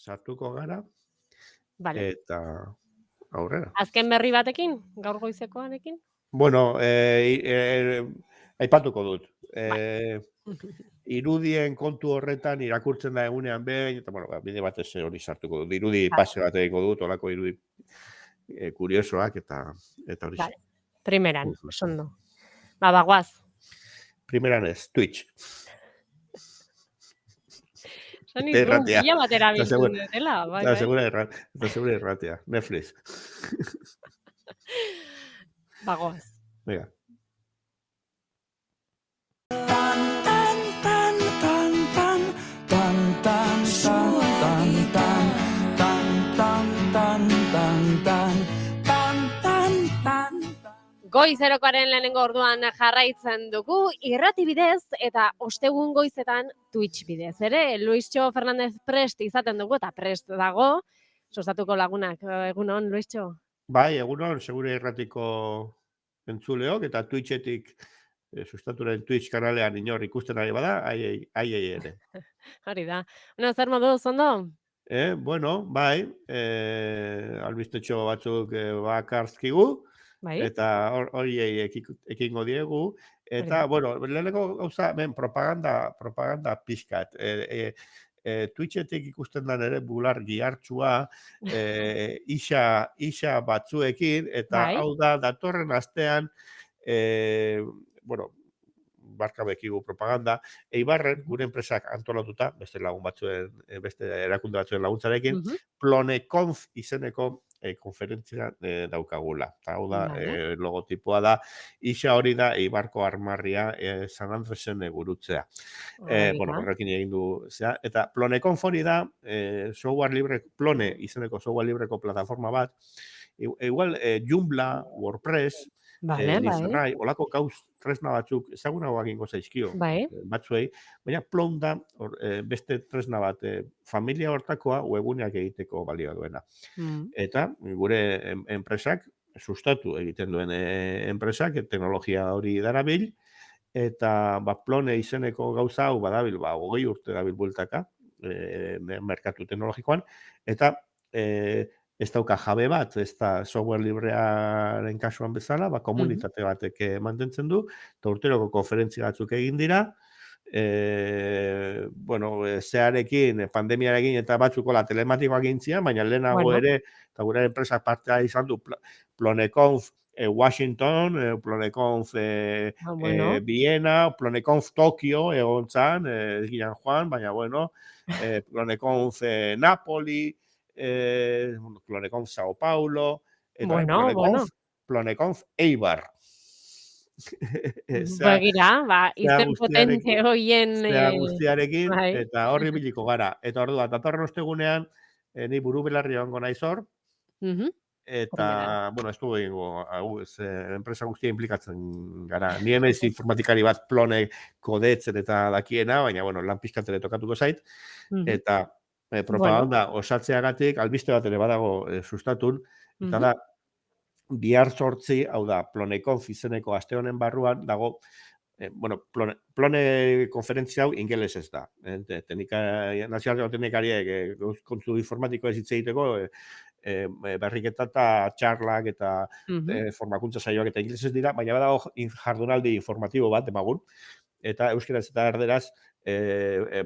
sartuko gara, Vale. eta aurrera. Azken berri batekin, gaur goizekoarekin? Bueno, aipatuko dut. Bai. Irudien kontu horretan irakurtzen da egunean behin, eta bueno, bide batez hori sartuko dut. Irudi Vale, pase bat egingo dut, olako irudi kuriosoak eta hori. vale. Primeran, oso ondo. Bagoaz. Primeran ez, Twitch. Esan Eta nizun, erratea. pila batera Eta biltzen dutela, bai. segura erratea. Netflix. Bagoaz. Venga. Goizerokoaren lehenengo orduan jarraitzen dugu, irrati bidez eta ostegun goizetan Twitch bidez. Ere, Luistxo Fernandez prest izaten dugu eta prest dago. Sostatuko lagunak, egunon, Luistxo? Bai, egunon, segure erratiko entzuleok, eta Twitchetik sustaturen Twitch kanalean inor ikusten ari bada, aiei ere. Hori da. Bueno, zer moduz, ondo? Bueno, bai, albistetxo batzuk bakarzkigu, Bai, eta horiei ekingo diegu, hori eta, da. bueno, lehenengo gauza, propaganda pixkat. Twitchetik ikusten den ere bular gihartsua isa batzuekin, eta Bai, hau da, datorren astean, bueno, barka bekigu propaganda, Eibarren, gure enpresak antolatuta, beste lagun batzuen, beste erakunde batzuen laguntzarekin, mhm, Ploneconf izeneko konferentzia daukagula. Eta hau da, vale, logotipoa da, isa hori da Eibarko armarria San Andresen gurutzea. hori Bueno, da. horrekin egin du, zera, eta Ploneconf hori da, software libre, Plone izeneko software libreko plataforma bat, igual Joomla, WordPress, Vale, bai, Nizarrai, olako gauz tresna batzuk ezagunagoak egingo zaizkio bai. batzuei, baina Plon da beste tresna bat familia hortakoa webguneak egiteko balio duena. Mm. Eta gure enpresak, sustatu egiten duen enpresak, teknologia hori darabil, eta Plone izeneko gauza hau badabil, 20 urte dabil bueltaka, merkatu teknologikoan, eta ez dauka jabe bat, ez da software librearen kasuan bezala, Mhm. komunitate batek mantentzen du, eta urteroko konferentzia batzuk egin dira, bueno, zearekin, pandemiarekin eta batzuko la telematikoak egin baina lehenago Bueno, ere, eta gure enpresak partea izan du, Ploneconf Washington, Ploneconf bueno. Viena, Ploneconf Tokio egon zan, ez ginean joan, baina bueno, Ploneconf Napoli, Ploneconf Sao Paulo, eta Bueno, bueno. Ploneconf Eibar. Begira, Zea izen potente hoien, guztiarekin, bai. eta horri biliko gara. Eta orduan, datorren ostegunean, ni buru belarri egongo naiz hor, Mhm. Primeran. eta, bueno, ez du egingo, enpresa guztia implikatzen gara. Ni emez informatikari bat Plone kodetzen eta dakiena, baina, bueno, lan pizkatere tokatuko zait, Mhm. eta Bueno. propaganda osatzeagatik, albiste bat ere badago sustatun, eta Mhm. da, bihar 8, hau da, Ploneconf izeneko aste honen barruan, dago, bueno, Plone konferentzia hau ingelesez da. Nazionaleko teknikariek kontu informatiko ez hitz egiteko, berriketa eta txarlak eta Mhm. formakuntza saioak eta ingelesez dira, baina badago jardunaldi informatibo bat emagun, eta euskeraz eta erderaz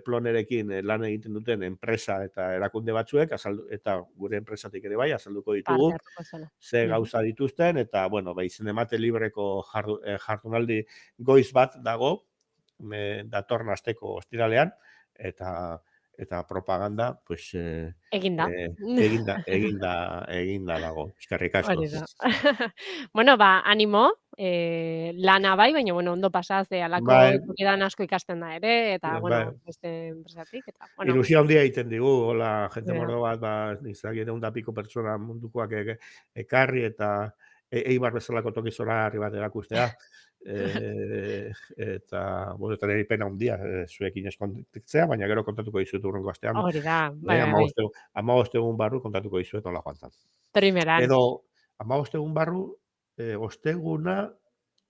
Plonerekin lan egiten duten enpresa eta erakunde batzuek, eta gure enpresatik ere bai, azalduko ditugu, Parte hartuko zela. ze Mhm. gauza dituzten, eta, bueno, izen emate libreko jardunaldi goiz bat dago, datorren asteko ostiralean, eta propaganda, pues, Eginda. eginda dago. Eskerrik asko. Hori da. Bueno, animo, lana bai, baina, bueno, ondo pasa, ze halako Bai, tokidan asko ikasten da ere, eta, bai. bueno, beste enpresatik, eta, bueno. Ilusio handia egiten digu, hola, jende Ja. mordo bat, nizak 100 pertsona mundukoak ekarri, eta Eibar bezalako toki zoragarri bat erakustea. Eta, bueno, eta niri pena handia, zuekin ez kontaktzea, baina gero kontatuko dizuet urrengo astean. Hori da, bai, bai, bai. 15 egun barru kontatuko dizuet nola joan zan. Primeran. Edo, 15 egun barru, osteguna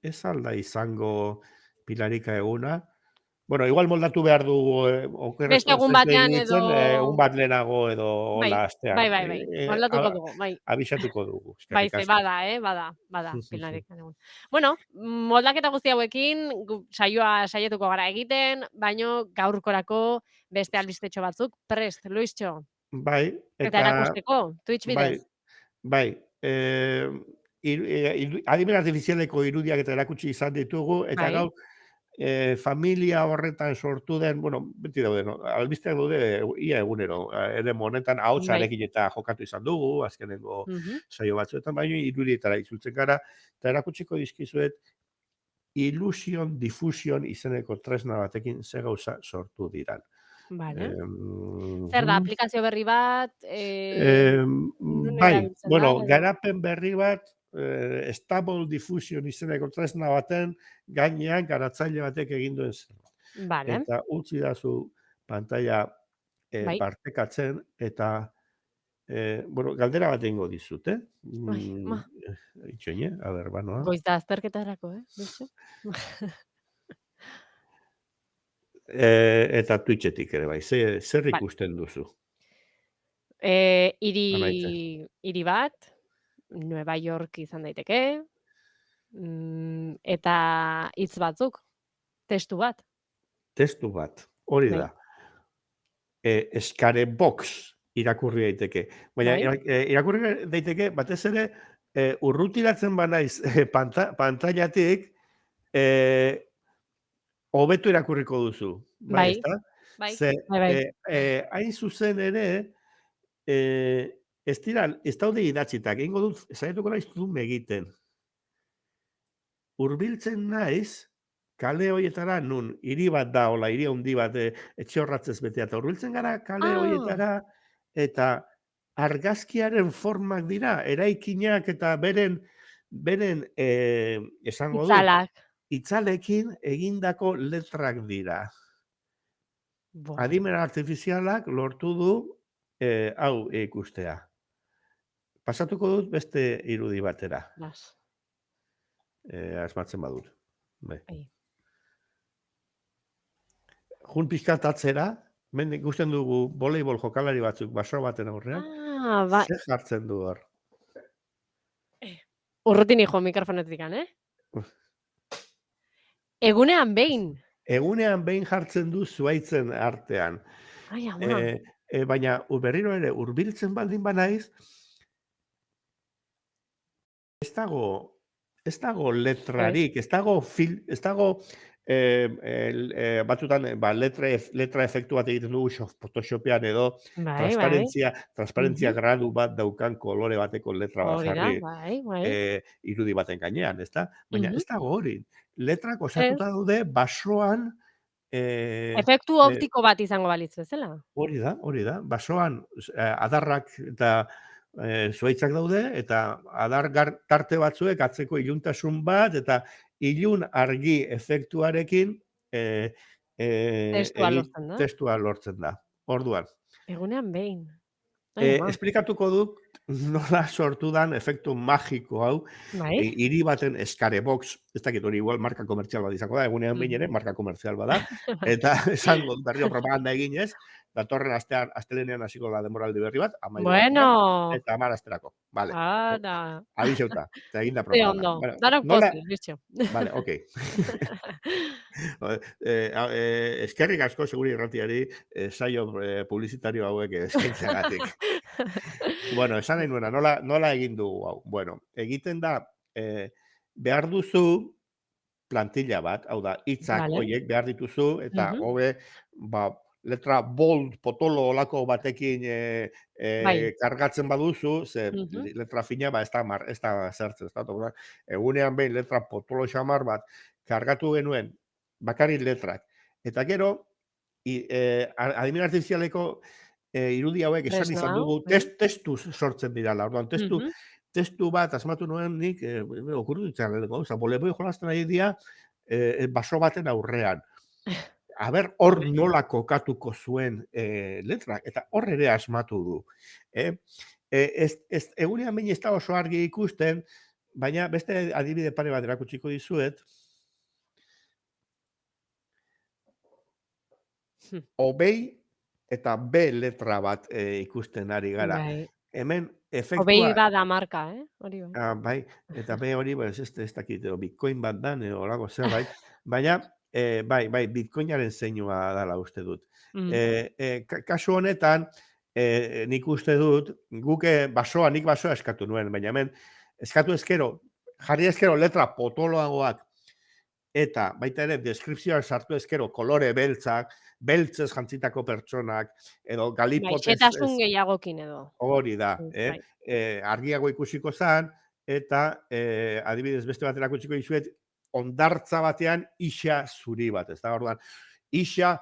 ez alda izango Pilarika eguna, Bueno, igual moldatu behar dugu, Beste okerrezko ez egun beste batean edo... iruditzen, egun bat lehenago edo Bai, hola astean. bai. Moldatuko dugu, bai. Abisatuko dugu, Bai, eskerrik ze asko. bada, Pilarik. Bueno, moldaketa guzti hauekin, saioa saietuko gara egiten, baino gaurkorako beste albistetxo batzuk prest, Luistxo. Bai, Eta eta erakusteko, Twitch bidez. bai, bai. Adimen artifizialeko irudiak eta erakutsi izan ditugu, eta Bai. gaur familia horretan sortu den, bueno, beti daude, no? Albisteak daude ia egunero, ere honetan Bai. ahotsarekin eta jokatu izan dugu, azkenengo Mhm. saio batzuetan, baina irudietara itzultzen gara, eta erakutsiko dizkizuet Illusion Diffusion izeneko tresna batekin ze gauza sortu diran. Vale. Zer da, Mhm. aplikazio berri bat, non Bai, erabiltzen da, bueno, edo? garapen berri bat, Stable Diffusion izeneko tresna baten gainean garatzaile batek egin duen zerbait. Vale, Eta utzi dazu pantalla bai. partekatzen eta bueno, galdera bat egingo dizut, eh? Ai, ama, Itxoin, a ber, banoa. goiz da azterketarako, Luistxo? Eta Twitchetik ere bai, zer Vale. ikusten duzu? Anaitza. Hiri bat, Nueva York izan daiteke, eta hitz batzuk, testu bat, Testu bat, hori bai. da. Eskare box irakurri daiteke. Baina Bai. irakurri daiteke batez ere urrutiratzen banaiz pantailatik hobeto irakurriko duzu. Bai, Bai, ezta? bai, Ze bai. hain zuzen ere ez daude idatzitak. Egingo dut, saiatuko naiz zoom egiten. Hurbiltzen naiz kale hoietara nun hiri bat da, hola hiri handi bat etxe horratzez betea, eta hurbiltzen gara kale Ah, hoietara eta argazkiaren formak dira, eraikinak eta beren esango dut, itzalak. itzalekin egindako letrak dira. Bo, Adimen artifizialak lortu du hau ikustea. Pasatuko dut beste irudi batera, las, asmatzen badut. Bai. bai. Jun pixkat atzera, hemen ikusten dugu voleibol jokalari batzuk baso baten aurrean, Ah, bai. zer jartzen du hor? Urrutin hijo mikrofonetikan, Egunean behin. Egunean behin jartzen du zuaitzen artean. Ai, ama. Baina berriro ere hurbiltzen baldin banaiz, ez dago Ez. letrarik, ez dago batzutan letra efektu bat egiten dugu Photoshopean edo Bai. transparentzia Mhm. gradu bat daukan kolore bateko letra bat Hori da, jarri bai. irudi baten gainean, ezta? Baina Mhm. ez dago hori. Letrak Ez. osatuta daude basoan Efektu e, optiko bat izango balitz bezala. hori da. Basoan adarrak eta zuhaitzak daude eta tarte batzuek atzeko iluntasun bat eta ilun argi efektuarekin Testua lortzen da. testua lortzen da. Orduan, Egunean behin. Ai, ama. esplikatuko dut nola sortu dan efektu magiko hau, Bai. hiri baten eskare box, ez dakit hori igual marka komertzial bat izango da, egunean behin ere marka komertzial bada, eta esango berriro propaganda eginez, datorren astelenean hasiko da denboraldi berri bat, 13 astean, Bueno. eta 10 asterako. Vale. Ara. Abixeuta, eta eginda Ze propaganda. ondo. Bueno, Danok nola, pozik, Luistxo. vale, ok. Eskerrik asko seguri irratiari saio publizitario hauek eskaintzeagatik. Bueno, esan nahi nuena, nola egin dugu hau? Bueno, egiten da, behar duzu plantilla bat, hau da, hitzak Vale. horiek behar dituzu, eta Mhm. hobe, letra bold, potolo olako batekin Bai. kargatzen baduzu, ze Mhm. letra fina, ez da zertzen, ez da, orduan, egunean behin letra potolo xamar bat kargatu genuen, bakarrik letrak. Eta gero, adimen artifizialeko irudi hauek esan Tresna izan hau, dugu, bai. testuz sortzen dirala. Orduan, Mhm. testu bat asmatu nuen nik, okurru ditzen, voleiboi jolasten ari dira, baso baten aurrean. Aber, hor Bai. nola kokatuko zuen letrak, eta hor ere asmatu du. Egunean behin ez da oso argi ikusten, baina beste adibide pare bat erakutsiko dizuet. Obei eta B letra bat ikusten ari gara. Bai. Hemen Hobei efektua, bada marka, hori bai. bai, eta B hori, ez dakit, Bitcoin bat dan, olako zerbait, baina, bai, Bitcoinaren zeinua dela uste dut. Mm. Kasu honetan, nik uste dut, nik basoa eskatu nuen, baina hemen, eskatu ezkero, jarri ezkero letra potoloagoak, eta baita ere, deskripzioak sartu ezkero, kolore beltzak, beltzez jantzitako pertsonak, edo Bai, galipotez, xehetasun gehiagokin edo. hori da, Bai. argiago ikusiko zen, eta adibidez beste baterako txiko dizuet, ondartza batean isa zuri bat, ez da, orduan, isa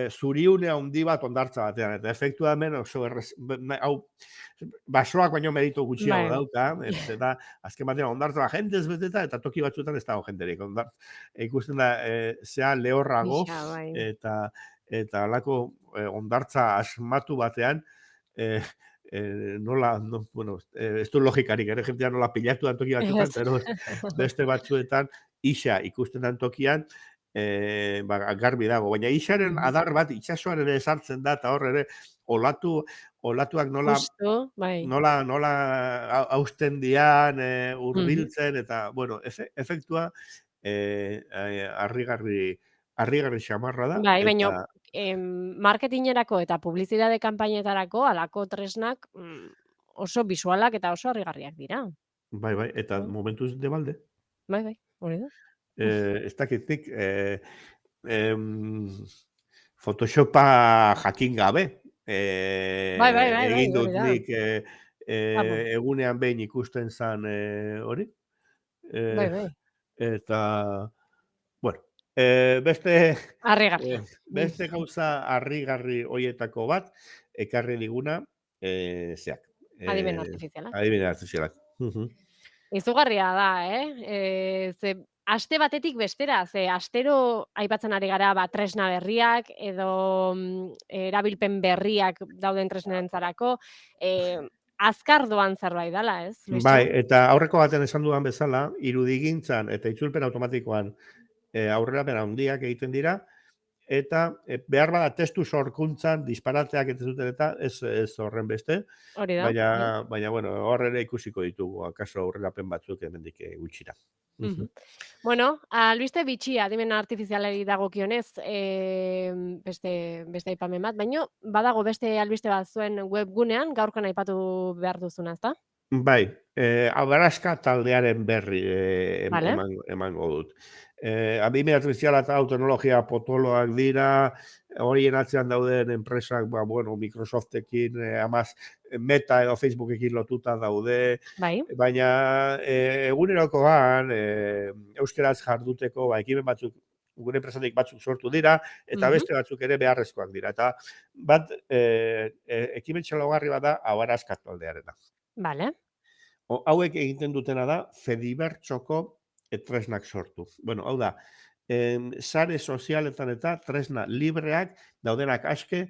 zuriune handi bat ondartza batean, eta efektua hemen oso hau, basoak baino meritu gutxiago Bai. dauka, eta azken batean ondartza bat jendez beteta, eta toki batzuetan ez dago jenderik. Ikusten da, zea lehorrago, Ixa, bai. eta alako ondartza asmatu batean, nola, ez du logikarik, jentea nola pilatu dan toki batzuetan, pero beste batzuetan isa ikusten dan tokian, garbi dago. Baina isaren adar bat itsasoan ere esartzen da, eta hor ere olatuak Justo, bai. nola hausten dian, hurbiltzen, eta, bueno, efektua harrigarri xamarra da, Bai, baina eta marketingerako eta publizitate kanpainetarako halako tresnak oso bisualak eta oso harrigarriak dira. bai, eta momentuz de balde. Bai, hori da. Ez dakitik, Photoshopa jakin gabe, egin dut hori da. nik egunean behin ikusten zan hori. Bai. Eta, bueno, beste Harrigarria. beste gauza harrigarri hoietako bat, ekarri diguna, zeak. Adimen artifizialak. Adimen artifizialak. Izugarria da, ze aste batetik bestera, ze astero aipatzen ari gara tresna berriak edo erabilpen berriak dauden tresnarentzarako, azkar doan zerbait dela, ez, Luistxo? Bai, eta aurreko baten esan dudan bezala, irudigintzan eta itzulpen automatikoan aurrerapen handiak egiten dira, eta behar bada testu sorkuntzan disparateak ez duten eta ez horren beste, Hori da. baina bueno, hor ere ikusiko ditugu, akaso aurrerapen batzuk hemendik gutxira. Bueno, albiste bitxia, adimen artifizialari dagokionez, beste aipamen bat, baina badago beste albiste bat zuen webgunean, gaurkoan aipatu behar duzuna, ezta? Bai, Abaraska taldearen berri Vale. emango dut. Adimen artifiziala eta teknologia potoloak dira, horien atzean dauden enpresak, Microsoftekin, Meta edo Facebookekin lotuta daude, Bai. baina egunerokoan euskeraz jarduteko ekimen batzuk, gure enpresatik batzuk sortu dira, eta beste batzuk ere beharrezkoak dira. Eta bat, ekimen txalogarri bat da Abaraska taldearena. Vale. Hauek egiten dutena da, Fedibertsoko tresnak sortu. Bueno, hau da, sare sozialetan eta tresna libreak daudenak aske,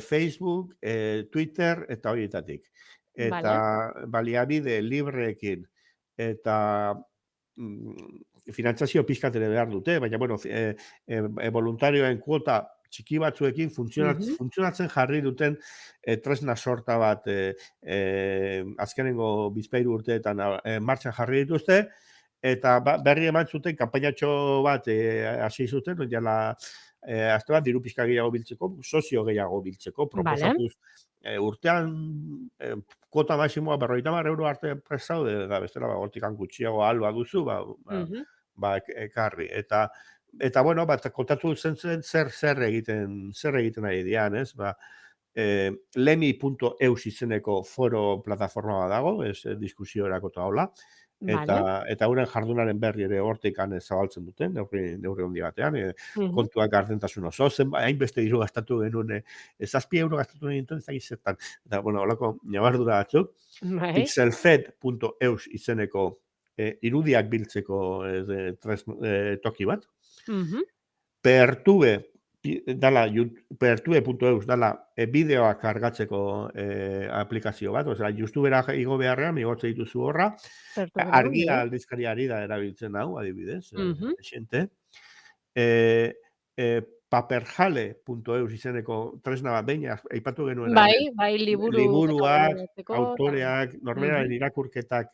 Facebook, Twitter eta horietatik. Eta baliabide libreekin eta finantzazio pixkat ere behar dute, baina, bueno, voluntarioen kuota txiki batzuekin funtzionatzen jarri duten tresna sorta bat azkenengo bizpahiru urteetan martxan jarri dituzte, eta berri eman zuten kanpainatxo bat hasi zuten, azte bat diru pixka gehiago biltzeko, sozio gehiago biltzeko, proposatuz urtean kuota maximoa €50 arte prestau, da bestela hortikan gutxiago alba duzu, ekarri. Eta bueno, kontatu zen zer egiten ari dian, ez? Lemi.eus izeneko foro plataforma bat dago, diskusiorako eta hola. Eta euren jardunaren berri ere hortikan zabaltzen duten, neurri handi batean, kontuak gardentasun oso, hainbeste diru gastatu genuen, €7 gastatu genuen ez dakit zertan. Eta, bueno, holako nabardura batzuk, pixelfed.eus izeneko irudiak biltzeko toki bat. Pertube.eus dala bideoak kargatzeko aplikazio bat, osea, YouTubera igo beharrean, igotze dituzu horra, argia aldizkariari da erabiltzen hau, adibidez, xente. paperjale.eus izeneko tresna bat, behin aipatu genuen hemen. Bai, liburu eta Liburuak, gogoratzeko eta autoreak, norberaren irakurketak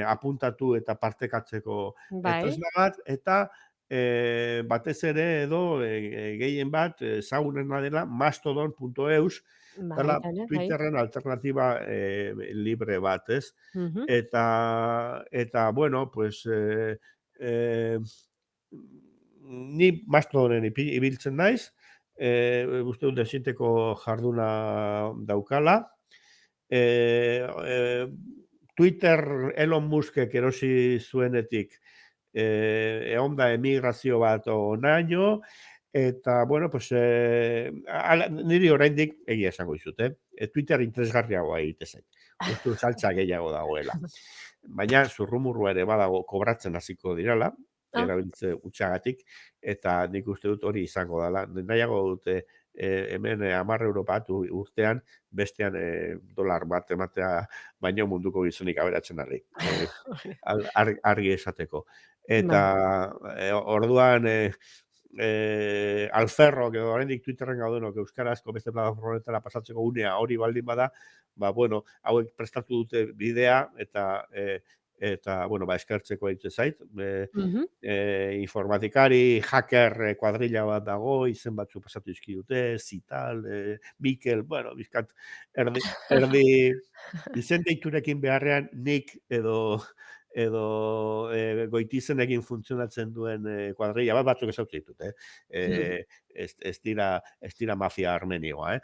apuntatu eta partekatzeko bai, tresna bat, eta batez ere edo gehien bat ezagunena dela mastodon.eus, dela baita ere, bai. Twitterren alternatiba libre bat, ez? Mhm. Eta bueno, pues ni Mastodonen ibiltzen naiz, uste dut desinteko jarduna daukala. Twitter Elon Muskek erosi zuenetik, egon da emigrazio bat onaino, eta, bueno, pues, niri oraindik egia esango dizut, Twitter interesgarriagoa egite zait. Uste dut saltza gehiago dagoela. Baina zurrumurrua ere badago kobratzen hasiko dirala, Ah, erabiltze hutsagatik, eta nik uste dut hori izango dela. Nahiago dute hemen 10 € bat urtean, bestean dolar bat ematea baino munduko gizonik aberatzen ari. Argi esateko. Eta bai. orduan Alferro, edo oraindik Twitterren gaudenok euskarazko beste plataformetara pasatzeko unea hori baldin bada, ba, bueno, hauek prestatu dute bidea, eta bueno, ba, eskertzeko egite zait. Mhm. Informatikari, hacker kuadrilla bat dago, izen batzu pasatu dizkidute, Zital, Mikel, bueno, bizkat, erdi izen deiturekin beharrean nik edo goitizenekin funtzionatzen duen kuadrilla bat batzuk ezautze ditut, ez dira mafia armenioa,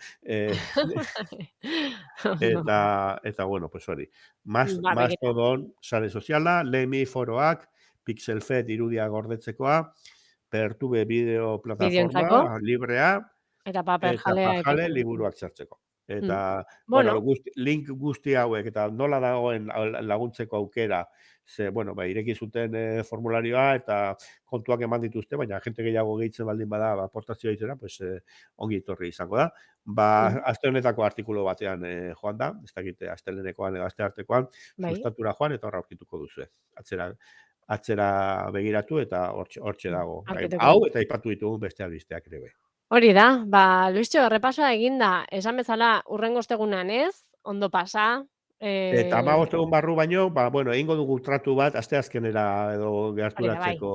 Ondo. eta bueno, pues hori. Ba, begira, Mastodon sare soziala, Lemi foroak, Pixelfed irudia gordetzekoa, Pertube bideo bideoentzako plataforma librea, eta paper eta jalea Pajale aipatu duzu. liburuak sartzeko. Mm. Eta, bueno, Bueno, link guzti hauek, eta nola dagoen laguntzeko aukera, ze, bueno, ba, ireki zuten formularioa, eta kontuak eman dituzte, baina jente gehiago gehitzen baldin bada, ba, aportazioa izena, pues, ongi etorri izango da. Ba, mhm, aste honetako artikulu batean joan da, ez dakite, astelenekoan edo asteartekoan, bai. sustatura joan, eta horra aurkituko duzue. Atzera begiratu, eta hortxe dago. Aurkituko Hau, dugu. eta aipatu ditugu beste albisteak ere bai. Hori da, ba, Luistxo, errepasoa eginda, esan bezala, hurrengo ostegunean ez, ondo pasa, Eta eh, 15 egun barru baino, ba, bueno, egingo dugu tratu bat asteazkenera edo hori da, bai, gerturatzeko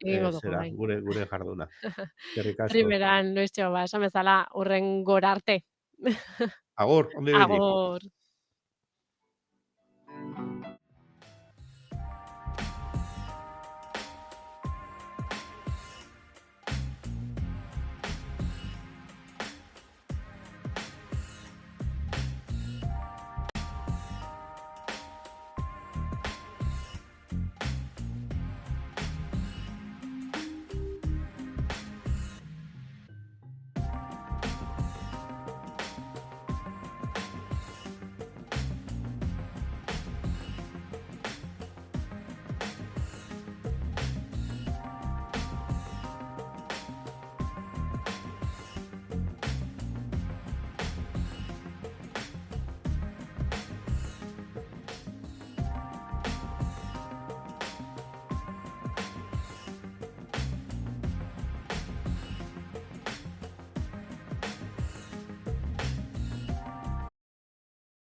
egingo dugu, zera, bai. gure jarduna. Eskerrik asko. Primeran, Luistxo, ba, esan bezala, hurrengora arte. Agur, ondo ibili. Agur.